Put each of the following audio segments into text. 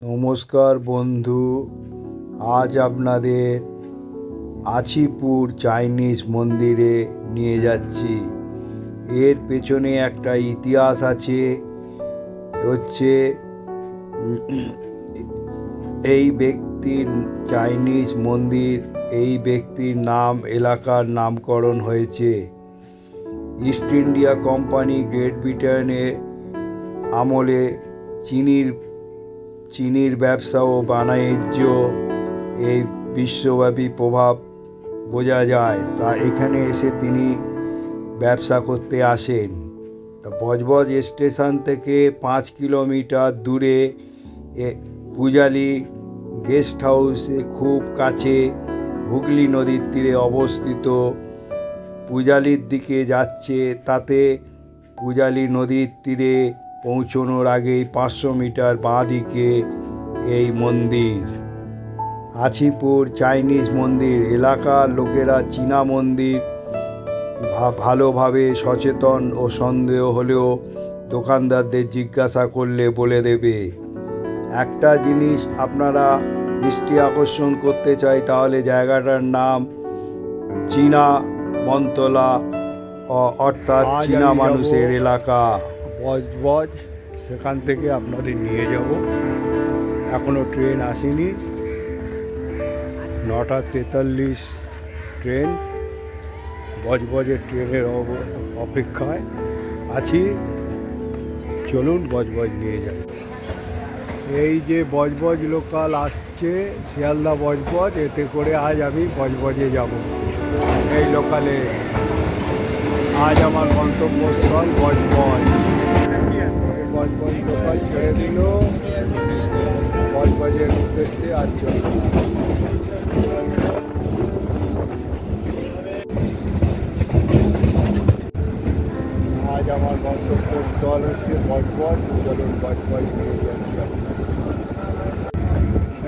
নমস্কার বন্ধু, আজ আপনাদের আছিপুর চাইনিজ মন্দিরে নিয়ে যাচ্ছি। এর পেছনে একটা ইতিহাস আছে। হচ্ছে এই ব্যক্তির চাইনিজ মন্দির, এই ব্যক্তির নাম এলাকার নামকরণ হয়েছে। ইস্ট ইন্ডিয়া কোম্পানি গ্রেট ব্রিটেনের আমলে চিনির ব্যবসা ও বাণিজ্য এই বিশ্বব্যাপী প্রভাব বোঝা যায়। তা এখানে এসে তিনি ব্যবসা করতে আসেন। তা বজবজ স্টেশন থেকে 5 কিলোমিটার দূরে পূজালি গেস্ট হাউসে খুব কাছে হুগলি নদীর তীরে অবস্থিত। পূজালির দিকে যাচ্ছে, তাতে পূজালি নদীর তীরে পৌঁছানোর আগেই 500 মিটার বাঁ দিকে এই মন্দির, আছিপুর চাইনিজ মন্দির। এলাকার লোকেরা চীনা মন্দির ভালোভাবে সচেতন ও সন্দেহ হলেও দোকানদারদের জিজ্ঞাসা করলে বলে দেবে। একটা জিনিস আপনারা দৃষ্টি আকর্ষণ করতে চাই, তাহলে জায়গাটার নাম চীনা মনতলা, অর্থাৎ চীনা মানুষের এলাকা। বজবজ, সেখান থেকে আপনাদের নিয়ে যাব। এখনও ট্রেন আসেনি, 9:43 ট্রেন। বজবজের ট্রেনের অপেক্ষায় আছি। চলুন বজবজ নিয়ে যাই। এই যে বজবজ লোকাল আসছে, শিয়ালদা বজবজ, এতে করে আজ আমি বজবজে যাব। এই লোকালে আজ আমার গন্তব্যস্থল বজবজ। বজবজ লোকাল ছেড়ে দিল, বজবজের উদ্দেশ্যে আজ চলল। আজ আমার গন্তব্যস্থল হচ্ছে বজবজ। চলুন বজবজ নিয়ে যাচ্ছি।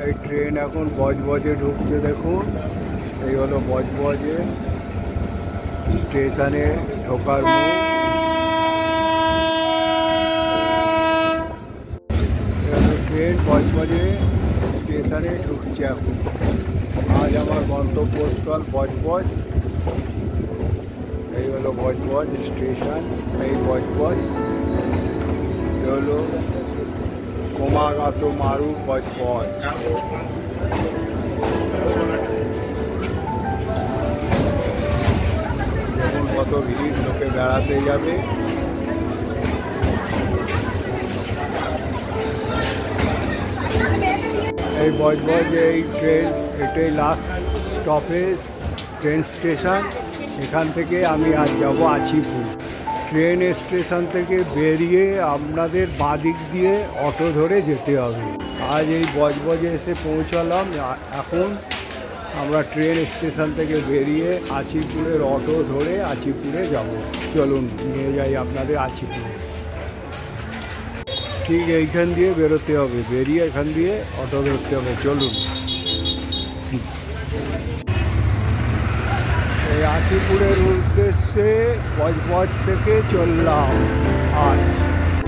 এই ট্রেন এখন বজবজে ঢুকছে, দেখুন। এই হলো বজবজে স্টেশনে ঢোকার মুখ। ট্রেন বজবজে স্টেশনে ঢুকছে এখন। আজ আমার গন্তব্যস্থল বজবজ। এই হলো বজবজ স্টেশন। এই বজবজ হলো কোমাগাতো মারু বজবজ। কত ভিড়, লোকে বেড়াতে যাবে। এই বজবজে এই ট্রেন, এটাই লাস্ট স্টপেজ, ট্রেন স্টেশন। এখান থেকে আমি আজ যাব আছিপুর। ট্রেন স্টেশন থেকে বেরিয়ে আপনাদের বাঁ দিক দিয়ে অটো ধরে যেতে হবে। আজ এই বজবজে এসে পৌঁছালাম। এখন আমরা ট্রেন স্টেশন থেকে বেরিয়ে আছিপুরের অটো ধরে আছিপুরে যাব। চলুন নিয়ে যাই আপনাদের আছিপুরে। ঠিক এইখান দিয়ে বেরোতে হবে, বেরিয়ে এখান দিয়ে অটো ধরতে হবে। চলুন। এই আছিপুরের উদ্দেশ্যে বজবজ থেকে চললাম আজ।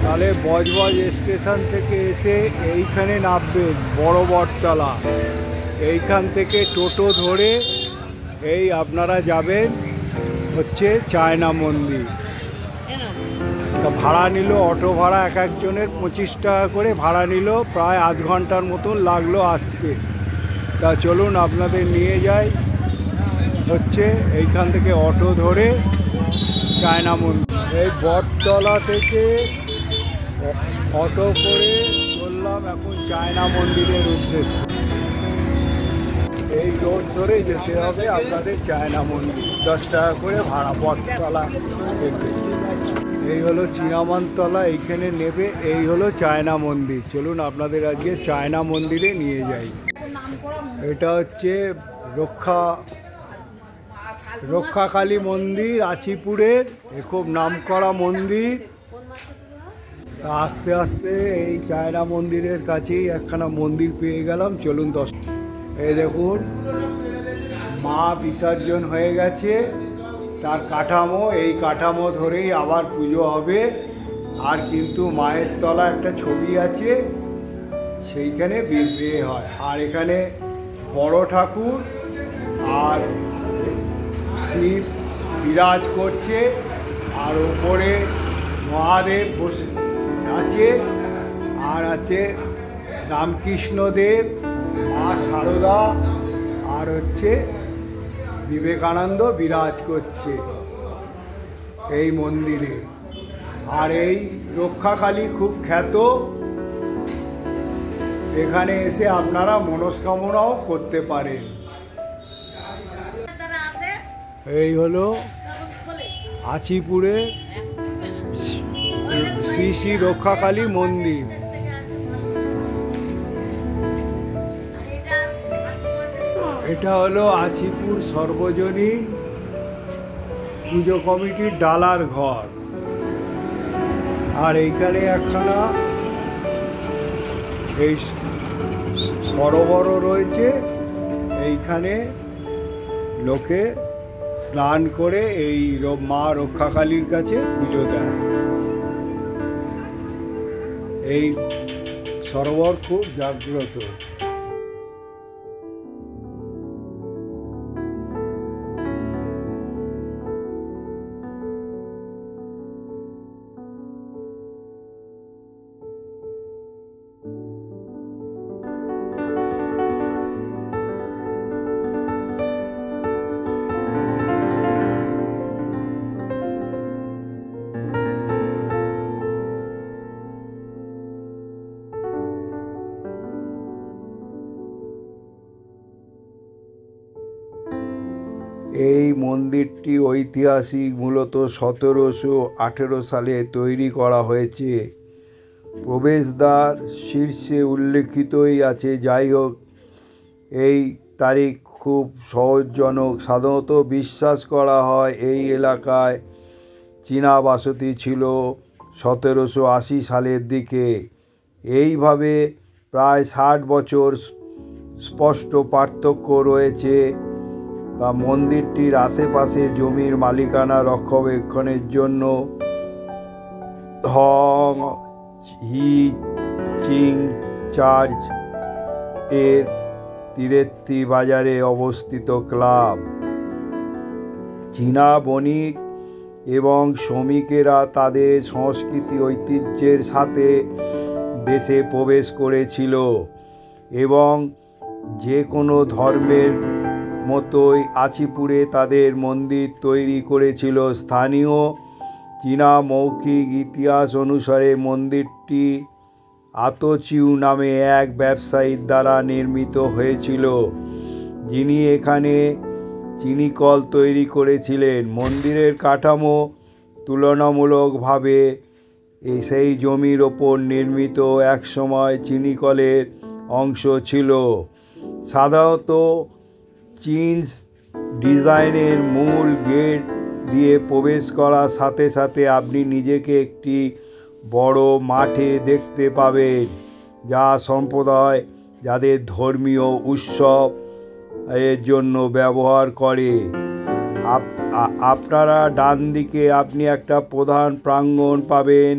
তাহলে বজবজ স্টেশন থেকে এসে এইখানে নামবেন, বড় বটতলা। এইখান থেকে টোটো ধরে এই আপনারা যাবেন হচ্ছে চায়না মন্দির। তা ভাড়া নিল, অটো ভাড়া এক একজনের 25 টাকা করে ভাড়া নিল। প্রায় আধ ঘন্টার মতন লাগলো আসতে। তা চলুন আপনাদের নিয়ে যাই হচ্ছে এইখান থেকে অটো ধরে চায়না মন্দির। এই বটতলা থেকে অটো করে চললাম এখন চায়না মন্দিরের উদ্দেশ্যে। এই রোড ধরে যেতে হবে আপনাদের চায়না মন্দির। 10 টাকা করে ভাড়া বটতলা থেকে। এই হলো চীনামানতলা, এইখানে নেবে। এই হলো চায়না মন্দির। চলুন আপনাদের আজকে চায়না মন্দিরে নিয়ে যাই। এটা হচ্ছে রক্ষাকালী মন্দির আছিপুরের। এ খুব নামকরা মন্দির। আস্তে আস্তে এই চায়না মন্দিরের কাছেই একখানা মন্দির পেয়ে গেলাম। চলুন এই দেখুন, মা বিসর্জন হয়ে গেছে, তার কাঠামো। এই কাঠামো ধরেই আবার পুজো হবে। আর কিন্তু মায়ের তলা একটা ছবি আছে, সেইখানে বিয়ে হয়। আর এখানে বড় ঠাকুর আর শিব বিরাজ করছে, আর ওপরে মহাদেব বসে আছে, আর আছে রামকৃষ্ণদেব, মা সারদা, আর হচ্ছে বিবেকানন্দ বিরাজ করছে এই মন্দিরে। আর এই রক্ষাকালী খুব খ্যাত, এখানে এসে আপনারা মনস্কামনাও করতে পারেন। এই হলো আছিপুরে শ্রী শ্রী রক্ষাকালী মন্দির। এটা হলো আছিপুর সর্বজনীন পুজো কমিটির ডালার ঘর। আর এইখানে একখানা এই সরোবর রয়েছে, এইখানে লোকে স্নান করে এই মা রক্ষাকালীর কাছে পুজো দেয়। এই সরোবর খুব জাগ্রত। এই মন্দিরটি ঐতিহাসিক, মূলত 1718 সালে তৈরি করা হয়েছে। প্রবেশদ্বার শীর্ষে উল্লেখিতই আছে। যাই হোক, এই তারিখ খুব সহজজনক। সাধারণত বিশ্বাস করা হয় এই এলাকায় চীনা বসতি ছিল 1780 সালের দিকে। এইভাবে প্রায় 60 বছর স্পষ্ট পার্থক্য রয়েছে। তা মন্দিরটির আশেপাশে জমির মালিকানা রক্ষণাবেক্ষণের জন্য হং হি চিং চার্চ এর তিরেত্তি বাজারে অবস্থিত ক্লাব। চীনা বণিক এবং শ্রমিকেরা তাদের সংস্কৃতি ঐতিহ্যের সাথে দেশে প্রবেশ করেছিল এবং যে কোনো ধর্মের মতোই আছিপুরে তাদের মন্দির তৈরি করেছিল। স্থানীয় চীনা মৌখিক ইতিহাস অনুসারে মন্দিরটি আতচিউ নামে এক ব্যবসায়ীর দ্বারা নির্মিত হয়েছিল, যিনি এখানে চিনিকল তৈরি করেছিলেন। মন্দিরের কাঠামো তুলনামূলকভাবে সেই জমির ওপর নির্মিত একসময় চিনিকলের অংশ ছিল। সাধারণত চিনস ডিজাইনের মূল গেট দিয়ে প্রবেশ করার সাথে সাথে আপনি নিজেকে একটি বড় মাঠে দেখতে পাবেন, যা সম্প্রদায় যাদের ধর্মীয় উৎসব এর জন্য ব্যবহার করে। আপনারা ডান দিকে আপনি একটা প্রধান প্রাঙ্গণ পাবেন।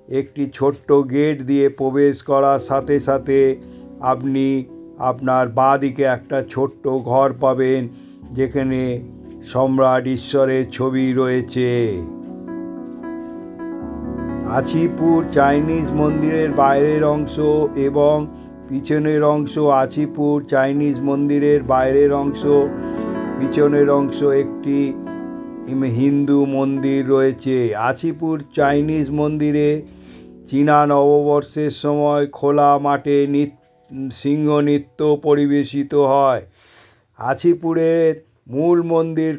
একটি ছোট্ট গেট দিয়ে প্রবেশ করার সাথে সাথে আপনি আপনার বাঁ দিকে একটা ছোট্ট ঘর পাবেন, যেখানে সম্রাট ঈশ্বরের ছবি রয়েছে। আছিপুর চাইনিজ মন্দিরের বাইরের অংশ এবং পিছনের অংশ। আছিপুর চাইনিজ মন্দিরের বাইরের অংশ, পিছনের অংশ একটি হিন্দু মন্দির রয়েছে। আছিপুর চাইনিজ মন্দিরে চীনা নববর্ষের সময় খোলা মাঠে সিংহ নৃত্য পরিবেশিত হয়। আছিপুরের মূল মন্দির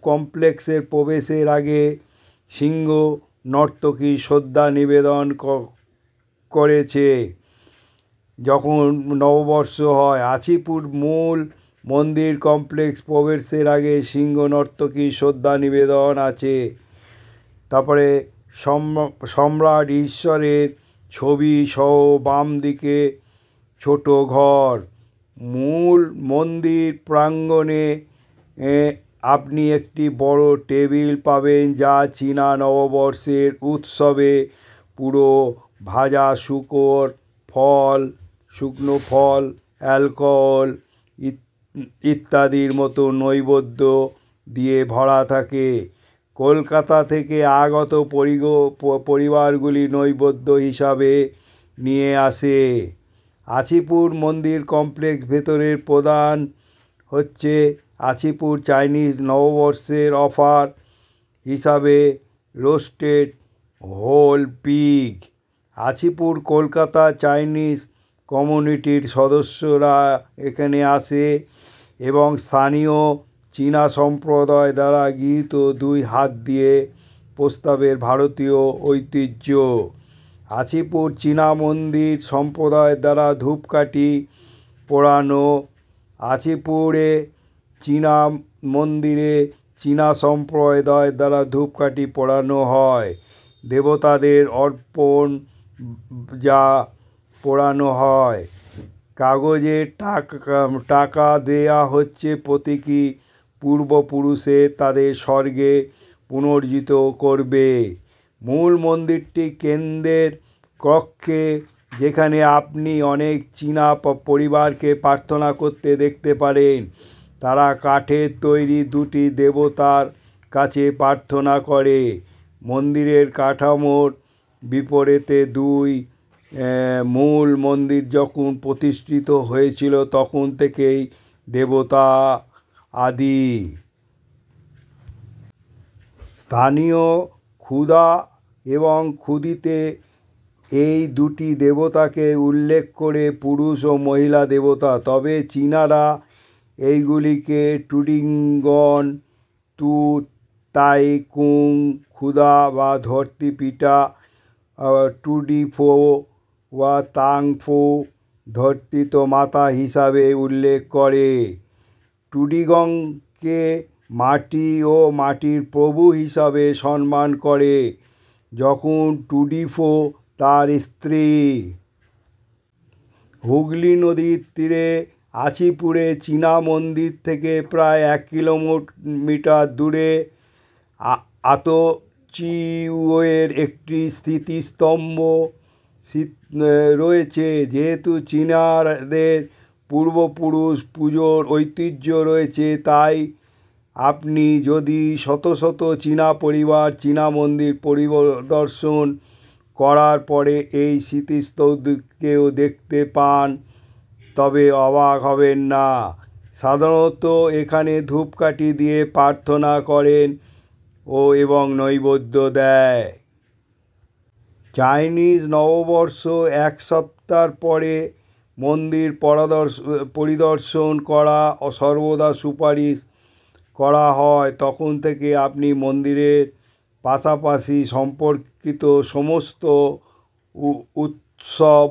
কমপ্লেক্সের প্রবেশের আগে সিংহ নর্তকী শ্রদ্ধা নিবেদন করেছে যখন নববর্ষ হয়। আছিপুর মূল মন্দির কমপ্লেক্স প্রবেশের আগে সিংহ নর্তকী শ্রদ্ধা নিবেদন আছে। তারপরে সম্রাট ঈশ্বরের ছবি সহ বাম দিকে ছোট ঘর। মূল মন্দির প্রাঙ্গণে আপনি একটি বড় টেবিল পাবেন, যা চীনা নববর্ষের উৎসবে পুরো ভাজা শূকর, ফল, শুকনো ফল, অ্যালকোহল ইত্যাদির মতো নৈবেদ্য দিয়ে ভরা থাকে। কলকাতা থেকে আগত পরিবারগুলি নৈবেদ্য হিসাবে নিয়ে আসে। আছিপুর মন্দির কমপ্লেক্স ভেতরের প্রধান হচ্ছে আছিপুর চাইনিজ নববর্ষের অফার হিসাবে roasted whole pig. Achhipur Kolkata Chinese কমিউনিটির সদস্যরা এখানে আসে এবং স্থানীয় চীনা সম্প্রদায় দ্বারা গৃহীত 2 হাত দিয়ে প্রস্তাবের ভারতীয় ঐতিহ্য। আছিপুর চীনা মন্দির সম্প্রদায় দ্বারা ধূপকাঠি পোড়ানো। আছিপুরে চীনা মন্দিরে চীনা সম্প্রদায় দ্বারা ধূপকাঠি পোড়ানো হয়। দেবতাদের অর্পণ যা পোড়ানো হয়। কাগজে টাকা দেয়া হচ্ছে প্রতীকী পূর্বপুরুষে তাদের স্বর্গে পুনর্জিত করবে। মূল মন্দিরটি কেন্দ্রের কক্ষে, যেখানে আপনি অনেক চীনা পরিবারকে প্রার্থনা করতে দেখতে পারেন। তারা কাঠের তৈরি 2টি দেবতার কাছে প্রার্থনা করে। মন্দিরের কাঠামোর বিপরীতে 2 মূল মন্দির যখন প্রতিষ্ঠিত হয়েছিল তখন থেকেই দেবতা আদি। স্থানীয় ক্ষুধা এবং ক্ষুদিতে এই 2টি দেবতাকে উল্লেখ করে পুরুষ ও মহিলা দেবতা। তবে চীনারা এইগুলিকে টুডিগন, তু তাই কুং, ক্ষুধা বা ধরতি পিতা, টুডিফো বা তাংফো, ধর্তিত মাতা হিসাবে উল্লেখ করে। টুডিগংকে মাটি ও মাটির প্রভু হিসাবে সম্মান করে, যখন টুডিফো তার স্ত্রী। হুগলি নদীর তীরে আছিপুরে চীনা মন্দির থেকে প্রায় 1 কিলোমিটার দূরে আতচিউয়ের একটি স্মৃতিস্তম্ভ রয়েছে। যেহেতু চীনাদের পূর্বপুরুষ পুজোর ঐতিহ্য রয়েছে, তাই আপনি যদি শত শত চীনা পরিবার চীনা মন্দির পরিদর্শন করার পরে এই স্মৃতিস্তম্ভকেও দেখতে পান, তবে অবাক হবেন না। সাধারণত এখানে ধূপকাঠি দিয়ে প্রার্থনা করেন এবং নৈবেদ্য দেয়। চাইনিজ নববর্ষ 1 সপ্তাহ পরে মন্দির পরিদর্শন করা সর্বদা সুপারিশ করা হয়। তখন থেকে আপনি মন্দিরের পাশাপাশি সম্পর্কিত সমস্ত উৎসব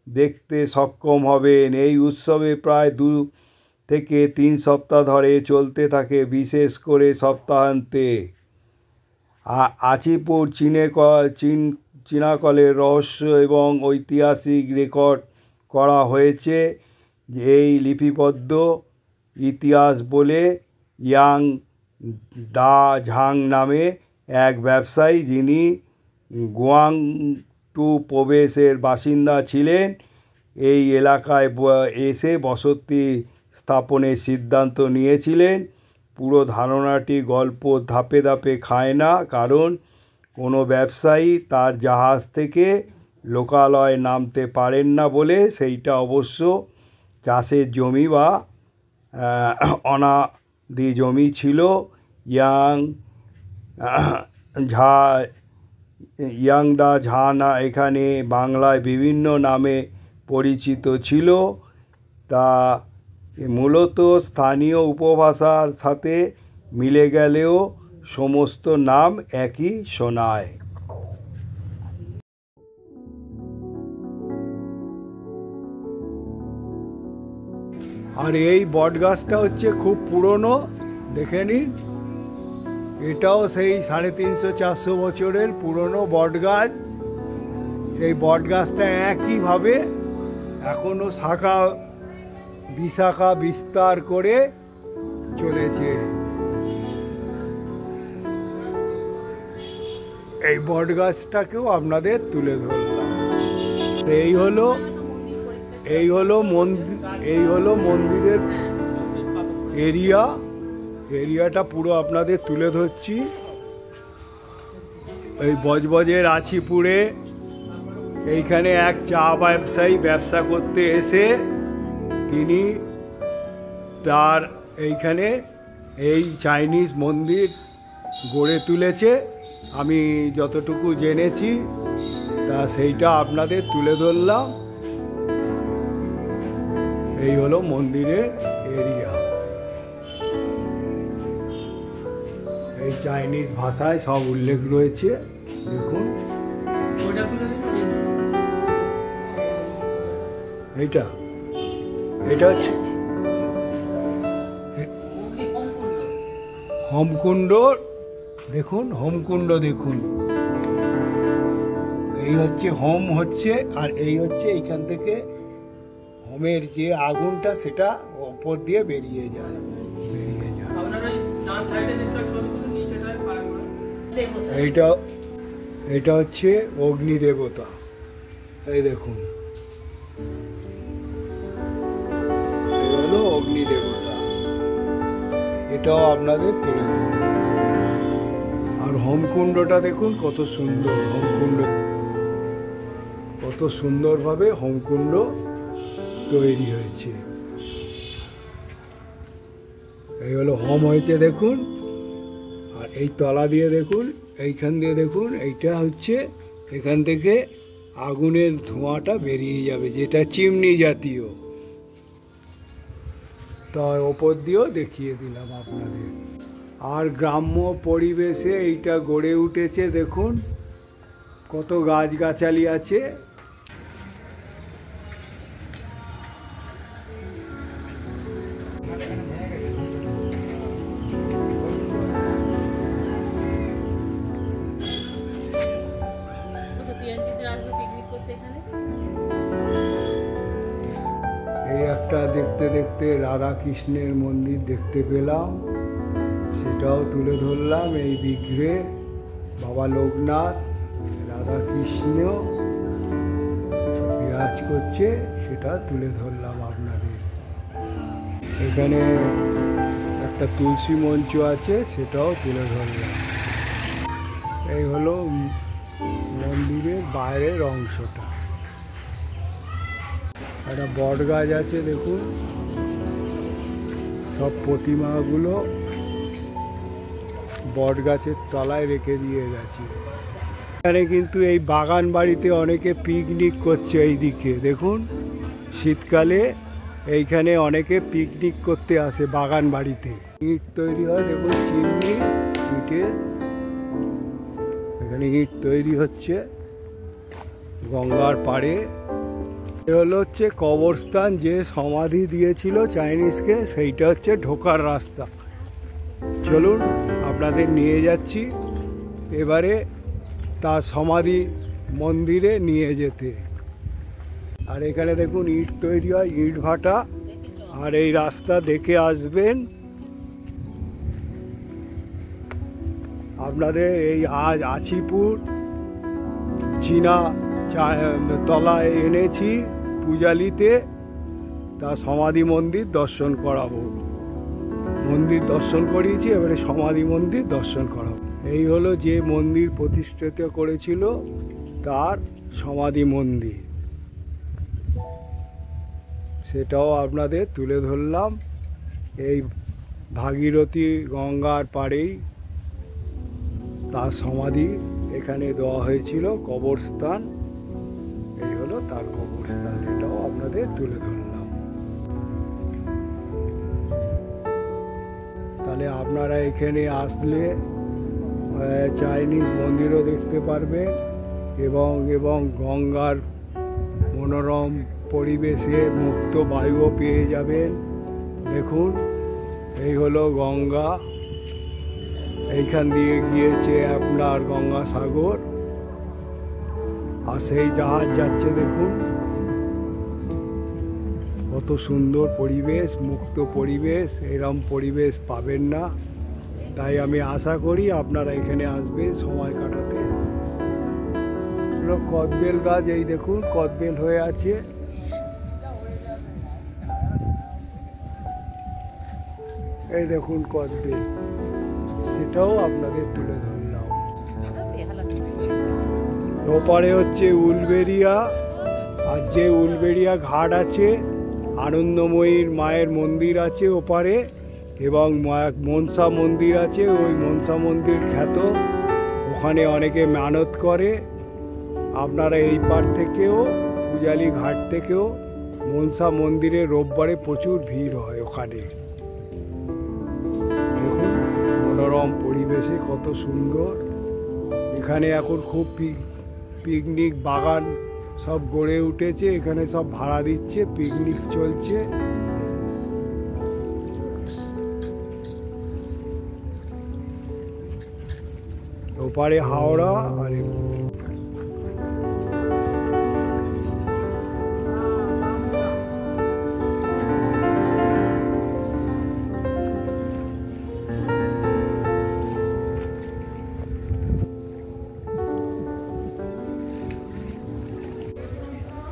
দেখতে সক্ষম হবেন। এই উৎসবে প্রায় 2 থেকে 3 সপ্তাহ ধরে চলতে থাকে, বিশেষ করে সপ্তাহান্তে। আছিপুর চীনাকলের রহস্য এবং ঐতিহাসিক রেকর্ড করা হয়েছে এই লিপিবদ্ধ ইতিহাস বলে ইয়াং দা ঝাং নামে এক ব্যবসায়ী, যিনি গুয়াংডু প্রদেশের বাসিন্দা ছিলেন, এই এলাকায় এসে বসতি স্থাপনের সিদ্ধান্ত নিয়েছিলেন। পুরো ধারণাটি গল্প ধাপে ধাপে খায় না, কারণ কোনো ব্যবসায়ী তার জাহাজ থেকে লোকালয়ে নামতে পারেন না বলে। সেইটা অবশ্য চাষের জমি বা অনাদি জমি ছিল। ইয়াং দা ঝানা এখানে বাংলায় বিভিন্ন নামে পরিচিত ছিল, তা মূলত স্থানীয় উপভাষার সাথে মিলে গেলেও সমস্ত নাম একই শোনায়। আর এই বটগাছটা হচ্ছে খুব পুরনো, দেখে নিন। এটাও সেই 350-400 বছরের পুরনো বটগাছ। সেই বটগাছটা একইভাবে এখনো শাখা বিশাখা বিস্তার করে চলেছে। এই বটগাছটাকেও আপনাদের তুলে ধরলাম। এই হলো এই হলো মন্দিরের এরিয়াটা পুরো আপনাদের তুলে ধরছি। এই বজবজের আছিপুরে এইখানে এক চা ব্যবসায়ী ব্যবসা করতে এসে তিনি তার এইখানে এই চাইনিজ মন্দির গড়ে তুলেছে। আমি যতটুকু জেনেছি তা সেইটা আপনাদের তুলে ধরলাম। এই হলো মন্দিরের এরিয়া। এই চাইনিজ ভাষায় সব উল্লেখ রয়েছে, দেখুন। এটা হচ্ছে হোমকুণ্ড। দেখুন হোমকুণ্ড, দেখুন এই হচ্ছে হোম হচ্ছে, আর এই হচ্ছে এইখান থেকে হোমের যে আগুনটা সেটা ওপর দিয়ে বেরিয়ে যায়। এটা হচ্ছে অগ্নি দেবতা। এই দেখুন, এই হলো অগ্নি দেবতা। এটাও আপনাদের তুলে দেব। আর হোমকুণ্ডটা দেখুন কত সুন্দর। হোমকুণ্ড কত সুন্দরভাবে হোমকুণ্ড তৈরি হয়েছে। এই হলো হোম হয়েছে দেখুন। আর এই তলা দিয়ে দেখুন, এইখান দিয়ে দেখুন, এইটা হচ্ছে এখান থেকে আগুনের ধোঁয়াটা বেরিয়ে যাবে, যেটা চিমনি জাতীয়। তার ওপর দিয়েও দেখিয়ে দিলাম আপনাদের। আর গ্রাম্য পরিবেশে এইটা গড়ে উঠেছে, দেখুন কত গাছগাছালি আছে। এই একটা দেখতে দেখতে রাধা কৃষ্ণের মন্দির দেখতে পেলাম, সেটাও তুলে ধরলাম। এই বিগ্রহে বাবা লোকনাথ রাধা কৃষ্ণ বিরাজ করছে, সেটা তুলে ধরলাম আপনাদের। এখানে একটা তুলসী মঞ্চ আছে, সেটাও তুলে ধরলাম। এই হলো মন্দিরের বাইরের অংশটা। একটা বট গাছ আছে, দেখুন সব প্রতিমাগুলো বট গাছের তলায় রেখে দিয়ে গেছে। এখানে কিন্তু এই বাগান বাড়িতে অনেকে পিকনিক করছে। এইদিকে দেখুন, শীতকালে এইখানে অনেকে পিকনিক করতে আসে বাগান বাড়িতে। ইট তৈরি হয়, দেখুন চিমনি ইটের। এখানে ইট তৈরি হচ্ছে গঙ্গার পাড়ে। এ হচ্ছে কবরস্থান, যে সমাধি দিয়েছিল চাইনিজকে, সেইটা হচ্ছে ঢোকার রাস্তা। চলুন আপনাদের নিয়ে যাচ্ছি এবারে তার সমাধি মন্দিরে নিয়ে যেতে। আর এখানে দেখুন ইট তৈরি হয়, ইট ভাটা। আর এই রাস্তা দেখে আসবেন। আপনাদের এই আজ আছিপুর চীনা তলায় এনেছি পূজালিতে, তার সমাধি মন্দির দর্শন করাবো। মন্দির দর্শন করিয়েছি, এবারে সমাধি মন্দির দর্শন করাবো। এই হলো যে মন্দির প্রতিষ্ঠিত করেছিল তার সমাধি মন্দির, সেটাও আপনাদের তুলে ধরলাম। এই ভাগীরথী গঙ্গার পাড়েই তার সমাধি এখানে দেওয়া হয়েছিল, কবরস্থান। এই হলো তার কবরস্থান, এটাও আপনাদের তুলে ধরলাম। তাহলে আপনারা এখানে আসলে চাইনিজ মন্দিরও দেখতে পারবেন এবং গঙ্গার মনোরম পরিবেশে মুক্ত বায়ুও পেয়ে যাবেন। দেখুন এই হলো গঙ্গা, এইখান দিয়ে গিয়েছে আপনার গঙ্গাসাগর। আর সেই জাহাজ যাচ্ছে, দেখুন কত সুন্দর পরিবেশ, মুক্ত পরিবেশ। এরম পরিবেশ পাবেন না, তাই আমি আশা করি আপনারা এখানে আসবেন সময় কাটাতে। কদবেল গাছ, এই দেখুন কদবেল হয়ে আছে। এই দেখুন কদবেল, সেটাও আপনাদের তুলে ধরলাম। ওপারে হচ্ছে উলবেড়িয়া, আর যে উলবেড়িয়া ঘাট আছে, আনন্দময়ীর মায়ের মন্দির আছে ওপারে, এবং মনসা মন্দির আছে। ওই মনসা মন্দির খ্যাত, ওখানে অনেকে মানত করে। আপনারা এই পার থেকেও, পূজালি ঘাট থেকেও মনসা মন্দিরে রোববারে প্রচুর ভিড় হয় ওখানে। দেখুন মনোরম পরিবেশে কত সুন্দর। এখানে এখন খুব পিকনিক বাগান সব গড়ে উঠেছে, এখানে সব ভাড়া দিচ্ছে, পিকনিক চলছে। ওপারে হাওড়া, আর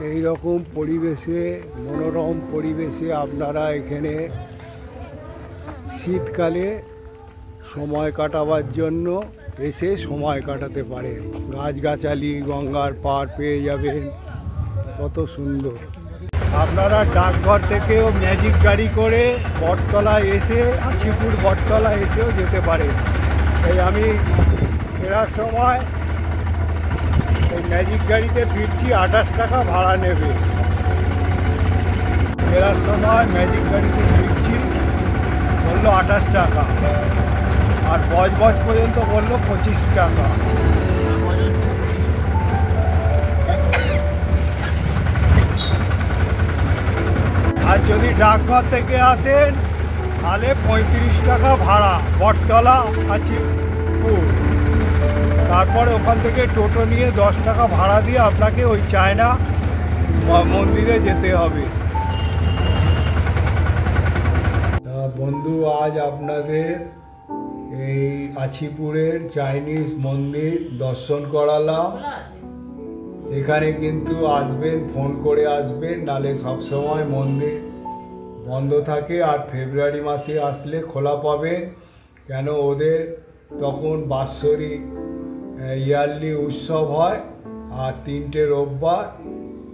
এই রকম পরিবেশে, মনোরম পরিবেশে আপনারা এখানে শীতকালে সময় কাটাবার জন্য এসে সময় কাটাতে পারেন। গাছগাছালি, গঙ্গার পার পেয়ে যাবেন, কত সুন্দর। আপনারা ডাকঘর থেকেও ম্যাজিক গাড়ি করে বটতলা এসে, আছিপুর বটতলা এসেও যেতে পারেন। এই আমি ফেরার সময় এই ম্যাজিক গাড়িতে ফিরছি, 28 টাকা ভাড়া নেবে। ফেরার সময় ম্যাজিক গাড়িতে ফিরছি, বললো 28 টাকা, আর বজবজ পর্যন্ত বললো 25 টাকা। আর যদি ডাকঘর থেকে আসেন তাহলে 35 টাকা ভাড়া, বটতলা আছিপুর। তারপরে ওখান থেকে টোটো নিয়ে 10 টাকা ভাড়া দিয়ে আপনাকে ওই চায়না মন্দিরে যেতে হবে। বন্ধু, আজ আপনাদের এই আছিপুরের চাইনিজ মন্দির দর্শন করালাম। এখানে কিন্তু আসবেন, ফোন করে আসবেন, নালে সবসময় মন্দির বন্ধ থাকে। আর ফেব্রুয়ারি মাসে আসলে খোলা পাবেন, কেন ওদের তখন বাৎসরিক ইয়ারলি উৎসব হয়, আর 3টে রোববার।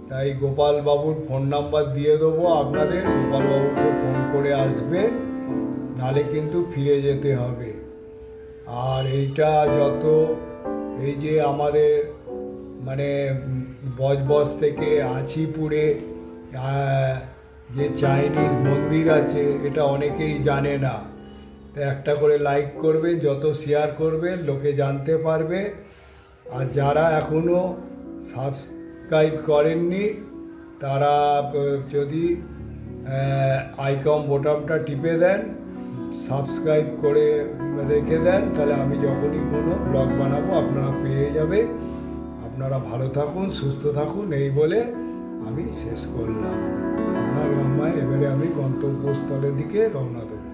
তাই গোপালবাবুর ফোন নাম্বার দিয়ে দেবো আপনাদের, গোপালবাবুকে ফোন করে আসবেন, নালে কিন্তু ফিরে যেতে হবে। আর এইটা যত এই যে আমাদের মানে বজবজ থেকে আছিপুরে যে চাইনিজ মন্দির আছে, এটা অনেকেই জানে না। তাই একটা করে লাইক করবেন, যত শেয়ার করবেন লোকে জানতে পারবে। আর যারা এখনও সাবস্ক্রাইব করেননি, তারা যদি আইকন বোতামটা টিপে দেন, সাবস্ক্রাইব করে রেখে দেন, তাহলে আমি যখনই কোনো ব্লগ বানাবো আপনারা পেয়ে যাবেন। আপনারা ভালো থাকুন, সুস্থ থাকুন, এই বলে আমি শেষ করলাম। আপনার মামায় এবারে আমি গন্তব্যস্থলের দিকে রওনা দেবো।